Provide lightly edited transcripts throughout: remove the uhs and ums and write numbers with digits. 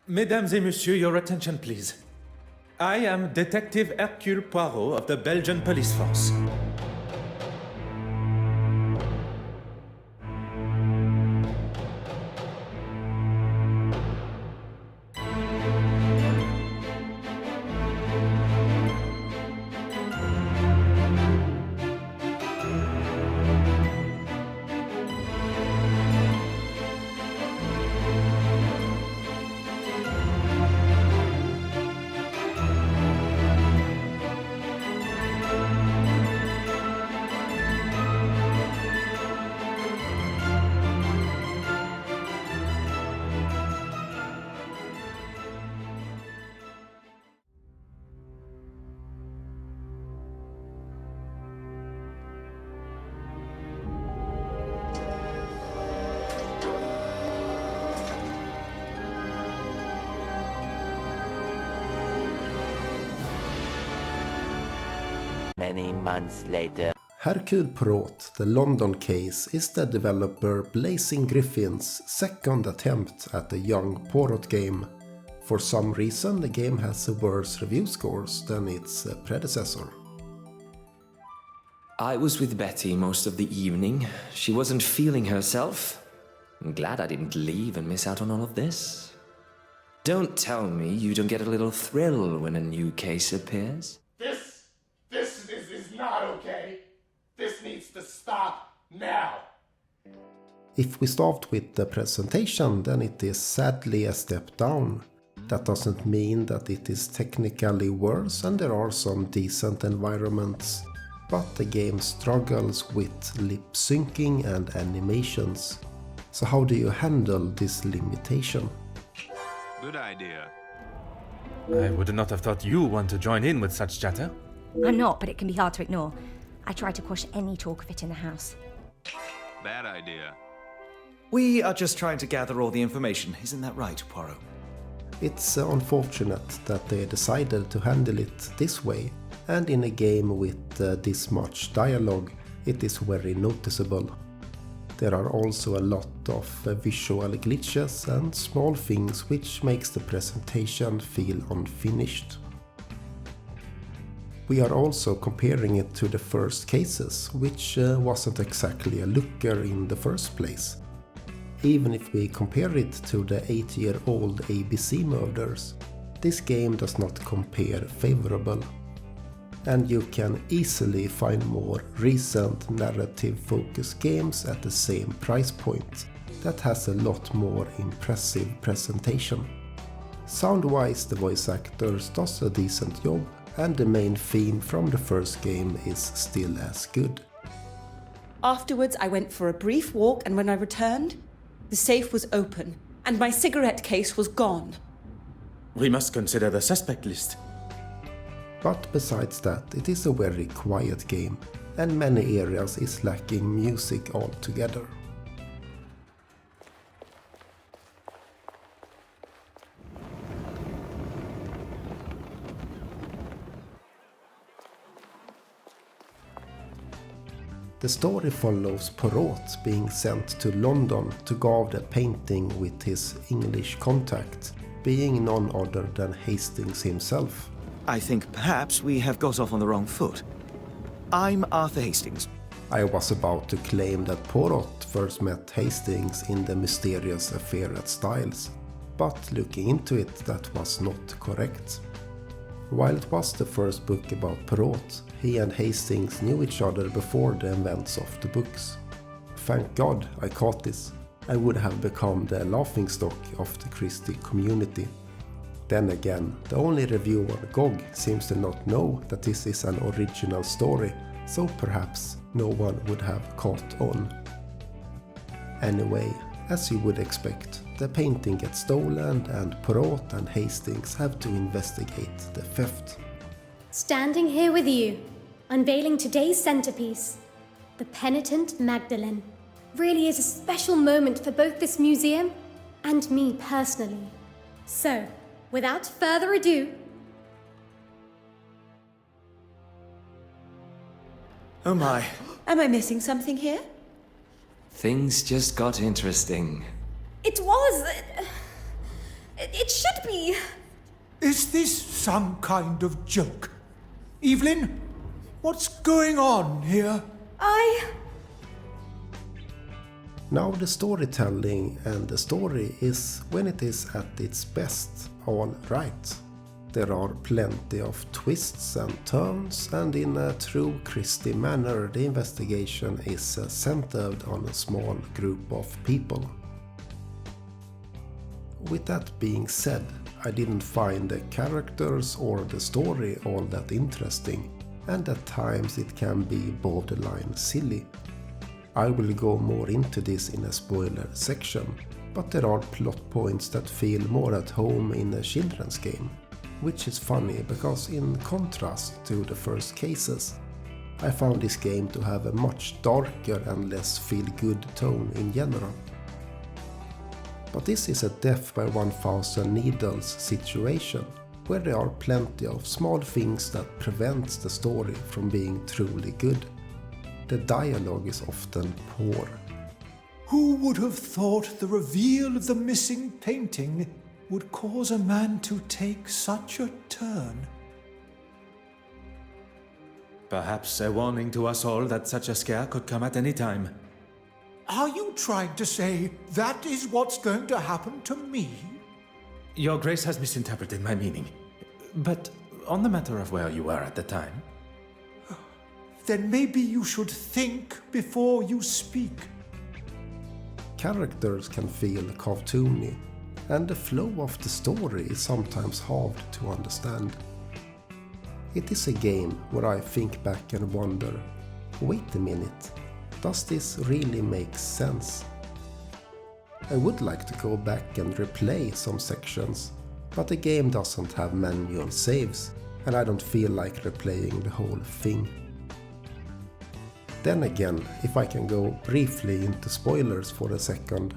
Mesdames et messieurs, your attention please. I am Detective Hercule Poirot of the Belgian Police Force. Many months later. Hercule Poirot, the London case, is the developer Blazing Griffin's second attempt at a young Poirot game. For some reason, the game has worse review scores than its predecessor. I was with Betty most of the evening. She wasn't feeling herself. I'm glad I didn't leave and miss out on all of this. Don't tell me you don't get a little thrill when a new case appears. This is not okay. This needs to stop now. If we start with the presentation, then it is sadly a step down. That doesn't mean that it is technically worse, and there are some decent environments. But the game struggles with lip syncing and animations. So how do you handle this limitation? Good idea. I would not have thought you want to join in with such chatter. I'm not, but it can be hard to ignore. I try to quash any talk of it in the house. Bad idea. We are just trying to gather all the information, isn't that right, Poirot? It's unfortunate that they decided to handle it this way, and in a game with this much dialogue, it is very noticeable. There are also a lot of visual glitches and small things which makes the presentation feel unfinished. We are also comparing it to the first cases, which wasn't exactly a looker in the first place. Even if we compare it to the 8-year-old ABC murders, this game does not compare favorable. And you can easily find more recent narrative-focused games at the same price point that has a lot more impressive presentation. Sound-wise, the voice actors does a decent job, and the main theme from the first game is still as good. Afterwards, I went for a brief walk, and when I returned, the safe was open, and my cigarette case was gone. We must consider the suspect list. But besides that, it is a very quiet game, and many areas is lacking music altogether. The story follows Poirot being sent to London to guard a painting with his English contact, being none other than Hastings himself. I think perhaps we have got off on the wrong foot. I'm Arthur Hastings. I was about to claim that Poirot first met Hastings in the mysterious affair at Styles, but looking into it, that was not correct. While it was the first book about Poirot, he and Hastings knew each other before the events of the books. Thank God I caught this. I would have become the laughingstock of the Christie community. Then again, the only review on GOG seems to not know that this is an original story, so perhaps no one would have caught on. Anyway, as you would expect, the painting gets stolen and Poirot and Hastings have to investigate the theft. Standing here with you, unveiling today's centerpiece, the Penitent Magdalene, really is a special moment for both this museum and me personally. So, without further ado... Oh my. Am I missing something here? Things just got interesting. It was... It should be. Is this some kind of joke? Evelyn, what's going on here? Now the storytelling and the story is, when it is at its best, all right. There are plenty of twists and turns, and in a true Christie manner the investigation is centered on a small group of people. With that being said, I didn't find the characters or the story all that interesting, and at times it can be borderline silly. I will go more into this in a spoiler section, but there are plot points that feel more at home in a children's game, which is funny because in contrast to the first cases, I found this game to have a much darker and less feel-good tone in general. But this is a death by 1,000 needles situation, where there are plenty of small things that prevents the story from being truly good. The dialogue is often poor. Who would have thought the reveal of the missing painting would cause a man to take such a turn? Perhaps a warning to us all that such a scare could come at any time. Are you trying to say that is what's going to happen to me? Your Grace has misinterpreted my meaning. But on the matter of where you were at the time... Then maybe you should think before you speak. Characters can feel cartoony, and the flow of the story is sometimes hard to understand. It is a game where I think back and wonder, wait a minute, does this really make sense? I would like to go back and replay some sections, but the game doesn't have manual saves, and I don't feel like replaying the whole thing. Then again, if I can go briefly into spoilers for a second,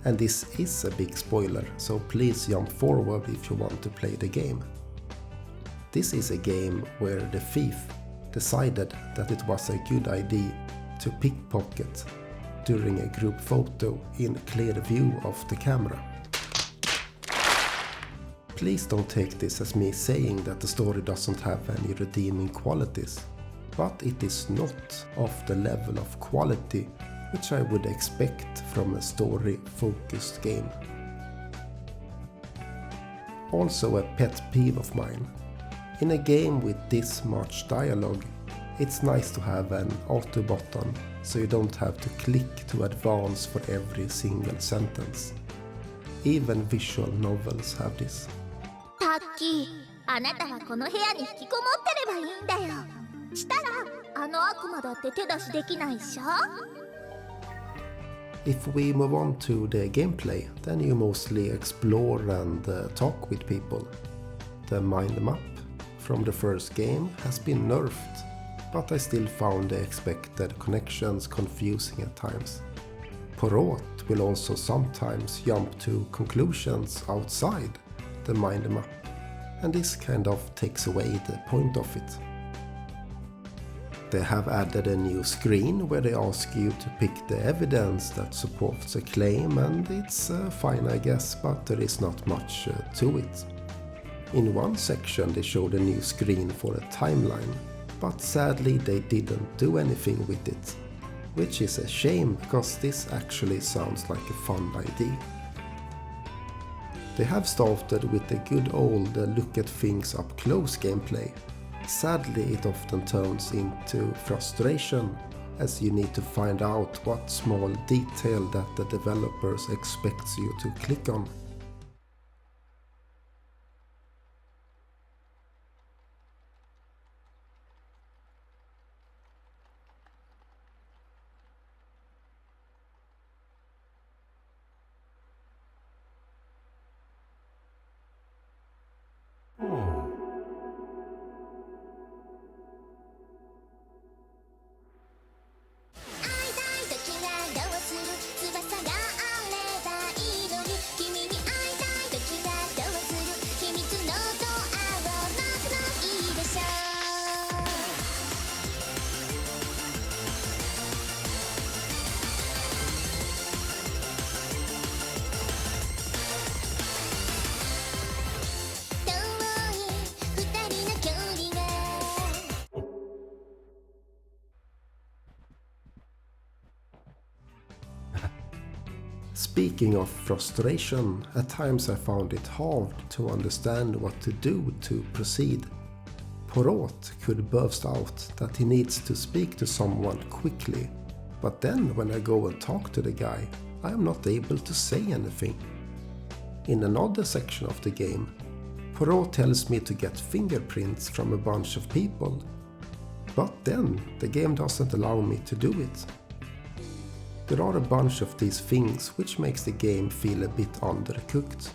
and this is a big spoiler, so please jump forward if you want to play the game. This is a game where the thief decided that it was a good idea to pickpocket during a group photo in clear view of the camera. Please don't take this as me saying that the story doesn't have any redeeming qualities, but it is not of the level of quality which I would expect from a story-focused game. Also a pet peeve of mine. In a game with this much dialogue, it's nice to have an auto button so you don't have to click to advance for every single sentence. Even visual novels have this. タッキー、あなたはこの部屋に引きこもってればいいんだよ。したら、あの悪魔だって手出しできないっしょ? If we move on to the gameplay, then you mostly explore and talk with people. The mind map from the first game has been nerfed, but I still found the expected connections confusing at times. Poirot will also sometimes jump to conclusions outside the mind map, and this kind of takes away the point of it. They have added a new screen where they ask you to pick the evidence that supports a claim, and it's fine I guess, but there is not much to it. In one section they showed a new screen for a timeline, but sadly they didn't do anything with it, which is a shame because this actually sounds like a fun idea. They have started with the good old look at things up close gameplay. Sadly, it often turns into frustration, as you need to find out what small detail that the developers expect you to click on. Speaking of frustration, at times I found it hard to understand what to do to proceed. Poirot could burst out that he needs to speak to someone quickly, but then when I go and talk to the guy, I am not able to say anything. In another section of the game, Poirot tells me to get fingerprints from a bunch of people, but then the game doesn't allow me to do it. There are a bunch of these things which makes the game feel a bit undercooked,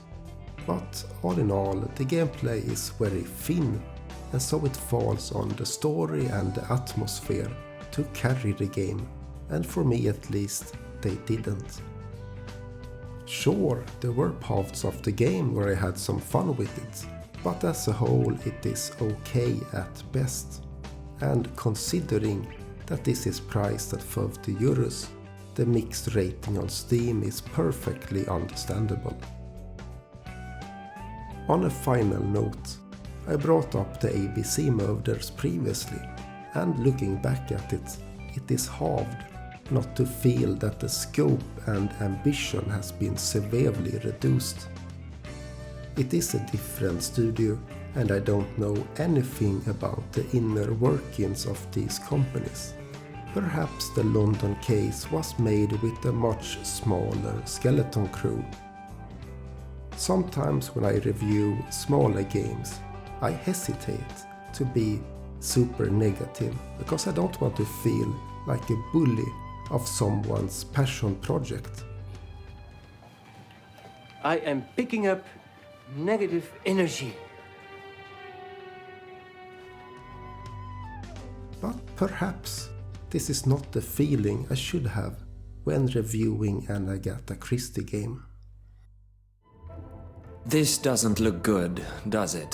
but all in all the gameplay is very thin, and so it falls on the story and the atmosphere to carry the game, and for me at least they didn't. Sure, there were parts of the game where I had some fun with it, but as a whole it is okay at best. And considering that this is priced at 30 euros, the mixed rating on Steam is perfectly understandable. On a final note, I brought up the ABC murders previously, and looking back at it, it is hard not to feel that the scope and ambition has been severely reduced. It is a different studio, and I don't know anything about the inner workings of these companies. Perhaps the London case was made with a much smaller skeleton crew. Sometimes when I review smaller games, I hesitate to be super negative because I don't want to feel like a bully of someone's passion project. I am picking up negative energy. But perhaps this is not the feeling I should have when reviewing an Agatha Christie game. This doesn't look good, does it?